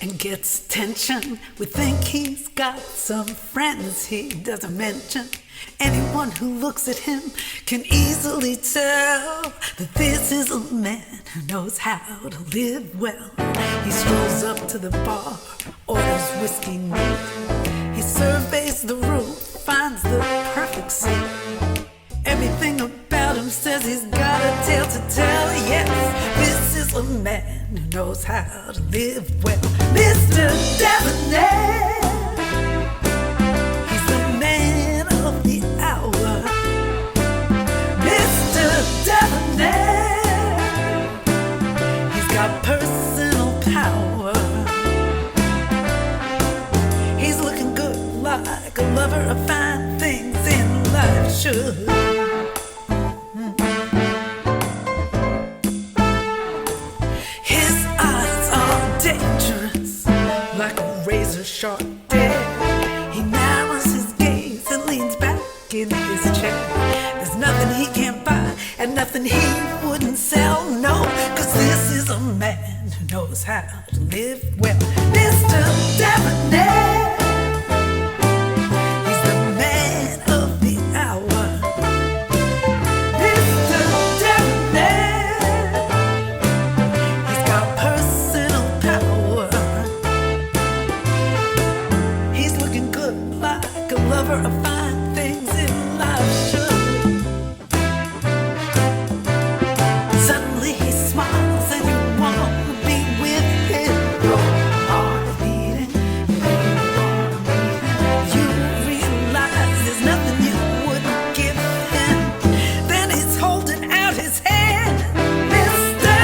and gets attention. We think he's got some friends he doesn't mention. Anyone who looks at him can easily tell that this is a man who knows how to live well. He strolls up to the bar, orders whiskey neat. He surveys the room, finds the perfect seat. Everything about him says he's got a tale to tell. Yes, this is a man who knows how to live well. Mr. Debonair, he's the man of the hour. Mr. Debonair, he's got personal power. He's looking good like a lover of fine things in life should. His eyes are dangerous, like a razor sharp dare. He narrows his gaze and leans back in his chair. There's nothing he can't buy and nothing he wouldn't sell, no, 'cause this is a man who knows how to live well. Mr. Debonair, he's the man of the hour. Mr. Debonair, he's got personal power. He's looking good like a lover of fine things in life should. Suddenly he smiles and you want to be with him. Your heart is beating, you really want to meet him. You realize there's nothing you wouldn't give him. Then he's holding out his hand. Mr.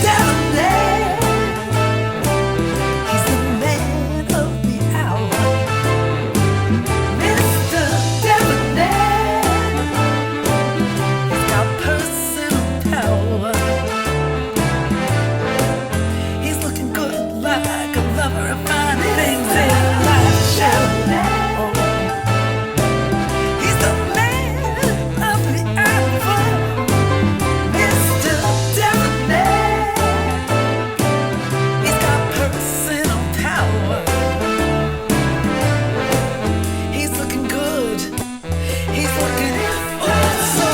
Debonair, he's the man of the hour. Mr. Debonair, he's got personal power. He's looking good like a lover of fine things in life should. He's the man of the hour. Mr. Debonair, he's got personal power. He's looking good. He's looking oh so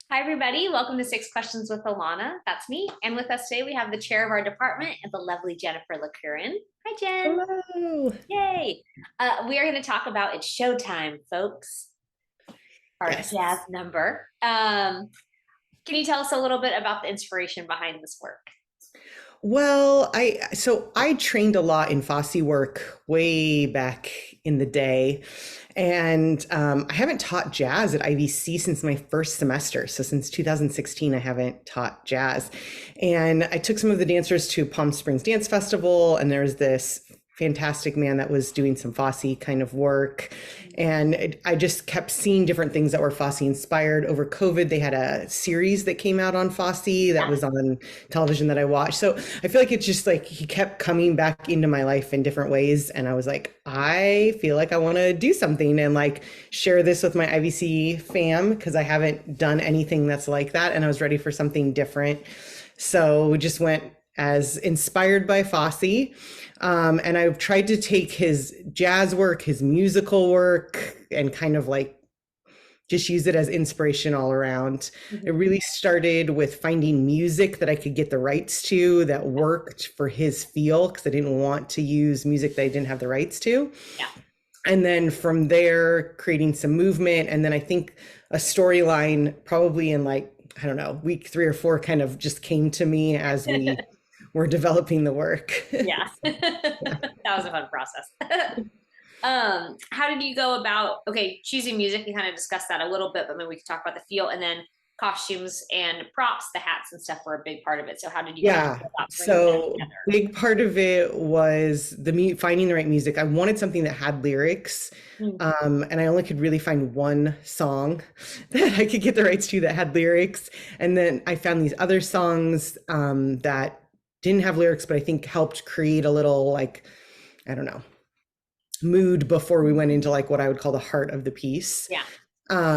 Hi, everybody. Welcome to Six Questions with Alona. That's me. And with us today, we have the chair of our department and the lovely Jennifer Curan. Hi, Jen. Hello. Yay. We are going to talk about It's Showtime, folks. Our Yes. jazz number. Can you tell us a little bit about the inspiration behind this work? Well, I trained a lot in Fosse work way back in the day, and I haven't taught jazz at IVC since my first semester. So since 2016, I haven't taught jazz. And I took some of the dancers to Palm Springs Dance Festival, and there's this fantastic man that was doing some Fosse kind of work. And I just kept seeing different things that were Fosse inspired. Over COVID, they had a series that came out on Fosse that was on television that I watched. So I feel like it's just like he kept coming back into my life in different ways. And I was like, I feel like I want to do something and like share this with my IVC fam, because I haven't done anything that's like that. And I was ready for something different. So we just went as inspired by Fosse. And I've tried to take his jazz work, his musical work, and kind of like just use it as inspiration all around. It really started with finding music that I could get the rights to that worked for his feel, because I didn't want to use music that I didn't have the rights to. Yeah. And then from there, creating some movement. And then I think a storyline probably in like, I don't know, week 3 or 4 kind of just came to me as we were developing the work. Yeah. That was a fun process. How did you go about, choosing music? We kind of discussed that a little bit, but maybe we could talk about the feel, and then costumes and props, the hats and stuff were a big part of it. So how did you go about so big part of it was finding the right music. I wanted something that had lyrics, and I only could really find one song that I could get the rights to that had lyrics. And then I found these other songs that didn't have lyrics, but I think helped create a little, like, I don't know, mood before we went into like what I would call the heart of the piece. Yeah.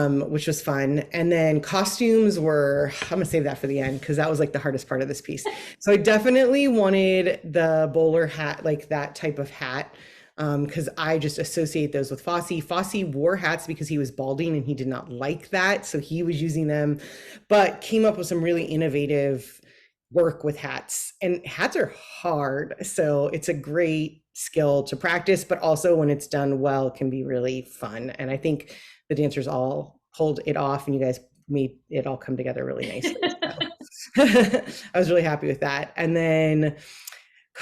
Which was fun. And then costumes were, I'm gonna save that for the end, because that was like the hardest part of this piece. So I definitely wanted the bowler hat, like that type of hat, because I just associate those with Fosse. Fosse wore hats because he was balding and he did not like that, so he was using them, but came up with some really innovative work with hats. And hats are hard, so it's a great skill to practice, but also when it's done well, it can be really fun. And I think the dancers all pulled it off, and you guys made it all come together really nicely. So I was really happy with that. And then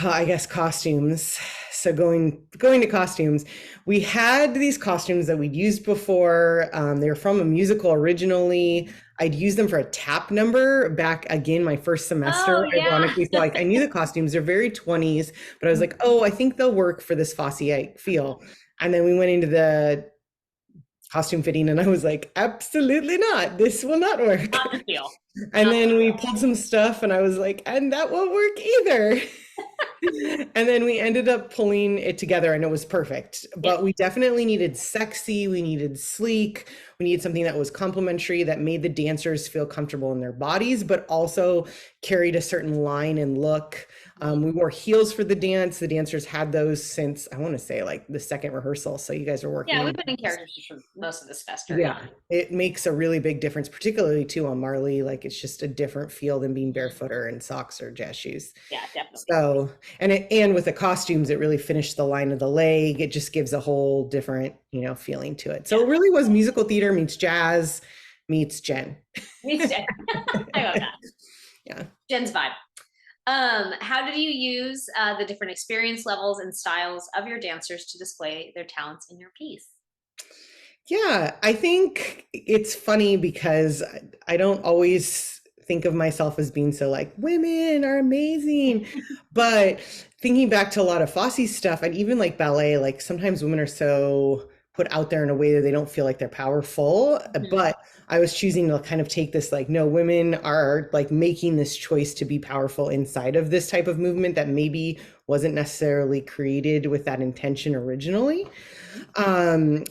I guess costumes. So going to costumes, we had these costumes that we'd used before. They were from a musical originally. I'd used them for a tap number back again my first semester. Oh, yeah. Ironically, so like I knew the costumes, they're very 20s, but I was like, oh, I think they'll work for this Fosse feel. And then we went into the costume fitting and I was like, absolutely not, this will not work. Not the feel. And then we pulled some stuff and I was like, and that won't work either. And then we ended up pulling it together and it was perfect. But we definitely needed sexy, we needed sleek, we needed something that was complementary, that made the dancers feel comfortable in their bodies, but also carried a certain line and look. We wore heels for the dance. The dancers had those since, I want to say, like the second rehearsal. So you guys are working. Yeah, we've been in characters for most of this semester. Yeah, it makes a really big difference, particularly too on Marley. Like it's just a different feel than being barefoot or in socks or jazz shoes. Yeah, definitely. So, and with the costumes, it really finished the line of the leg. It just gives a whole different, feeling to it. So it really was musical theater meets jazz meets Jen. Meets Jen. I love that. Yeah. Jen's vibe. How did you use the different experience levels and styles of your dancers to display their talents in your piece? Yeah, I think it's funny because I don't always think of myself as being so like, women are amazing. But thinking back to a lot of Fosse stuff and even like ballet, like sometimes women are so put out there in a way that they don't feel like they're powerful. But I was choosing to kind of take this like, no, women are like making this choice to be powerful inside of this type of movement that maybe wasn't necessarily created with that intention originally.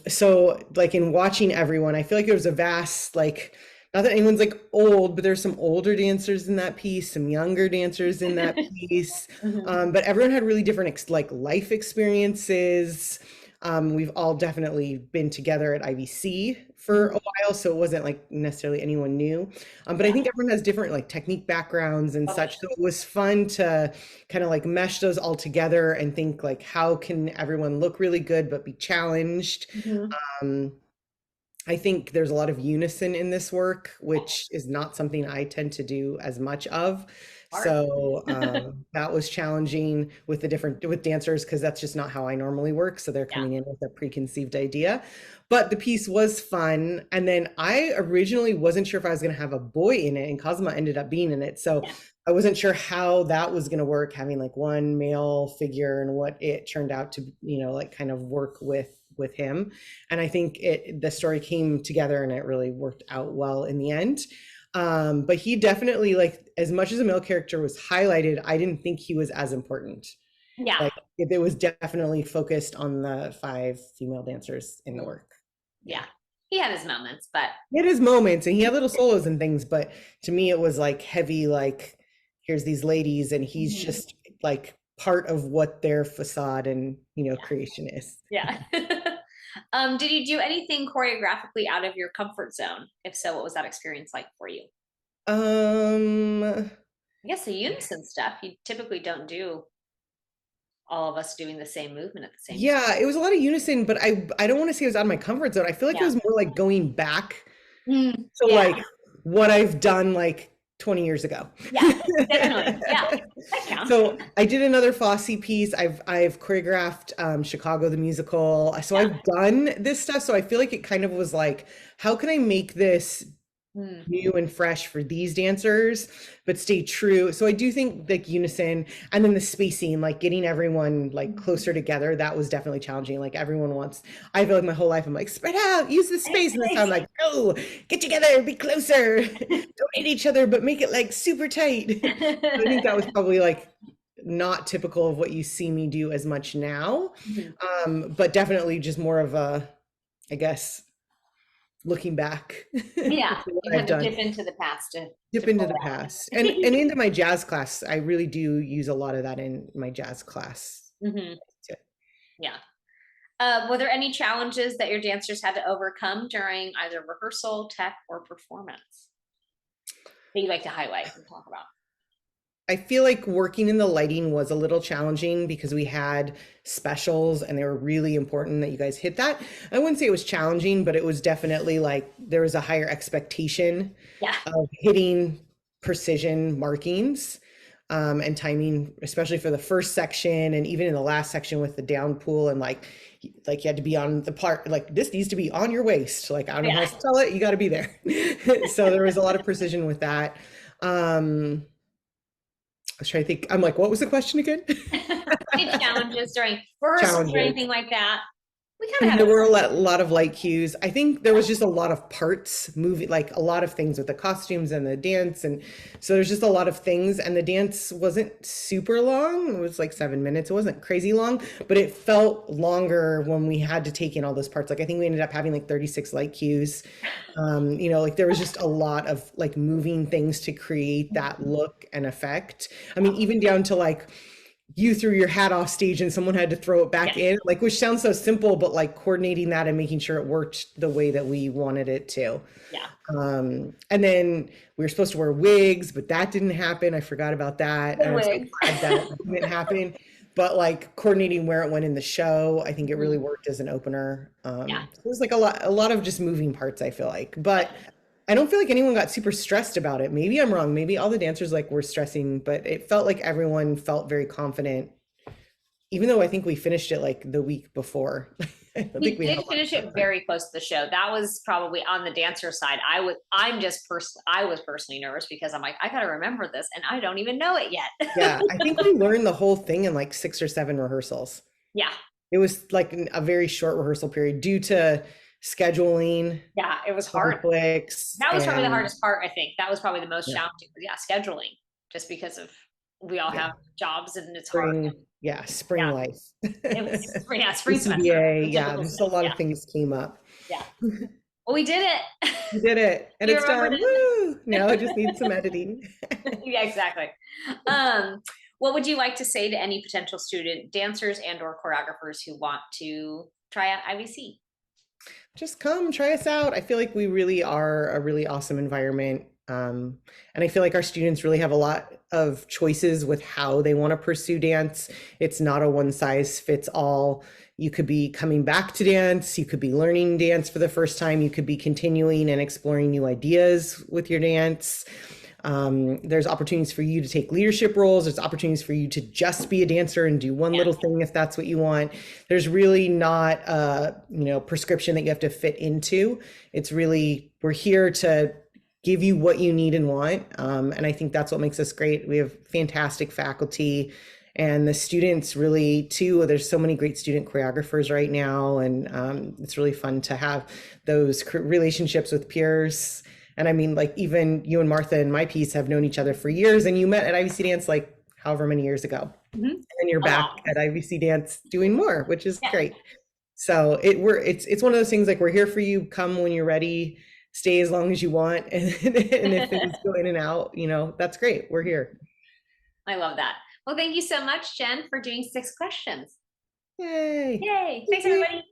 So like in watching everyone, I feel like there was a vast, like, not that anyone's like old, but there's some older dancers in that piece, some younger dancers in that piece. But everyone had really different like life experiences. We've all definitely been together at IVC for a while, so it wasn't like necessarily anyone new. But I think everyone has different like technique backgrounds and such. So it was fun to kind of like mesh those all together and think like, how can everyone look really good but be challenged? I think there's a lot of unison in this work, which is not something I tend to do as much of. Hard. So that was challenging with with dancers because that's just not how I normally work. So they're coming in with a preconceived idea. But the piece was fun. And then I originally wasn't sure if I was going to have a boy in it, and Kazuma ended up being in it. So I wasn't sure how that was going to work, having like one male figure and what it turned out to, like kind of work with him. And I think the story came together and it really worked out well in the end. But he definitely, like, as much as a male character was highlighted, I didn't think he was as important. Yeah. Like it was definitely focused on the 5 female dancers in the work. Yeah. He had his moments, but he had his moments and he had little solos and things, but to me it was like heavy, like here's these ladies and he's just like part of what their facade and creation is. Yeah. Did you do anything choreographically out of your comfort zone? If so, what was that experience like for you? I guess the unison stuff, you typically don't do all of us doing the same movement at the same time. It was a lot of unison, but I don't want to say it was out of my comfort zone. I feel like it was more like going back to like what I've done like 20 years ago. Yeah, definitely. Yeah, that counts. So I did another Fosse piece. I've choreographed Chicago the musical. So I've done this stuff. So I feel like it kind of was like, how can I make this new and fresh for these dancers, but stay true? So I do think like unison, and then the spacing, like getting everyone like closer together, that was definitely challenging. Like everyone wants, I feel like my whole life I'm like, spread out, use the space, and this time I'm like, no, get together, be closer, don't hit each other, but make it like super tight. I think that was probably like not typical of what you see me do as much now, but definitely just more of a, I guess, looking back. Yeah, you have to dip into the past to dip into the past and into my jazz class. I really do use a lot of that in my jazz class. Yeah. Were there any challenges that your dancers had to overcome during either rehearsal, tech, or performance that you like to highlight and talk about? I feel like working in the lighting was a little challenging because we had specials and they were really important that you guys hit that. I wouldn't say it was challenging, but it was definitely like there was a higher expectation of hitting precision markings and timing, especially for the first section and even in the last section with the down pool, and like you had to be on the part, like this needs to be on your waist. Like I don't know how to tell it, you got to be there. So there was a lot of precision with that. I was trying to think. I'm like, what was the question again? Any challenges during rehearsals or anything like that? We kind of had there were a lot of light cues. I think there was just a lot of parts moving, like a lot of things with the costumes and the dance, and so there's just a lot of things. And the dance wasn't super long; it was like 7 minutes. It wasn't crazy long, but it felt longer when we had to take in all those parts. Like I think we ended up having like 36 light cues. Like there was just a lot of like moving things to create that look and effect. I mean, even down to like, you threw your hat off stage and someone had to throw it back in, like, which sounds so simple, but like coordinating that and making sure it worked the way that we wanted it to. And then we were supposed to wear wigs, but that didn't happen. I forgot about that. And I'm so glad that didn't happen. But like coordinating where it went in the show, I think it really worked as an opener. It was like a lot of just moving parts, I feel like, but I don't feel like anyone got super stressed about it. Maybe I'm wrong. Maybe all the dancers like were stressing, but it felt like everyone felt very confident, even though I think we finished it like the week before. We did finish it very close to the show. That was probably on the dancer side. I was personally nervous because I'm like, I got to remember this and I don't even know it yet. I think we learned the whole thing in like 6 or 7 rehearsals. It was like a very short rehearsal period due to scheduling. It was hard. Conflicts, that was probably the hardest part. I think that was probably the most challenging. Scheduling, just because of we all have jobs and it's hard. Spring life. It was spring semester. Just a lot of things came up. Well, we did it. We did it, and it's done. Woo! Now I just need some editing. Exactly. What would you like to say to any potential student dancers and or choreographers who want to try out IVC? Just come try us out. I feel like we really are a really awesome environment. And I feel like our students really have a lot of choices with how they want to pursue dance. It's not a one size fits all. You could be coming back to dance, you could be learning dance for the first time, you could be continuing and exploring new ideas with your dance. There's opportunities for you to take leadership roles. There's opportunities for you to just be a dancer and do one little thing if that's what you want. There's really not a, prescription that you have to fit into. It's really, we're here to give you what you need and want. And I think that's what makes us great. We have fantastic faculty, and the students really too. There's so many great student choreographers right now. And it's really fun to have those relationships with peers. And I mean, like, even you and Martha in my piece have known each other for years, and you met at IVC Dance like however many years ago. Mm-hmm. And then you're back at IVC Dance doing more, which is great. So it's one of those things, like, we're here for you. Come when you're ready, stay as long as you want. And if things go in and out, that's great. We're here. I love that. Well, thank you so much, Jen, for doing 6 questions. Yay. Thanks, everybody.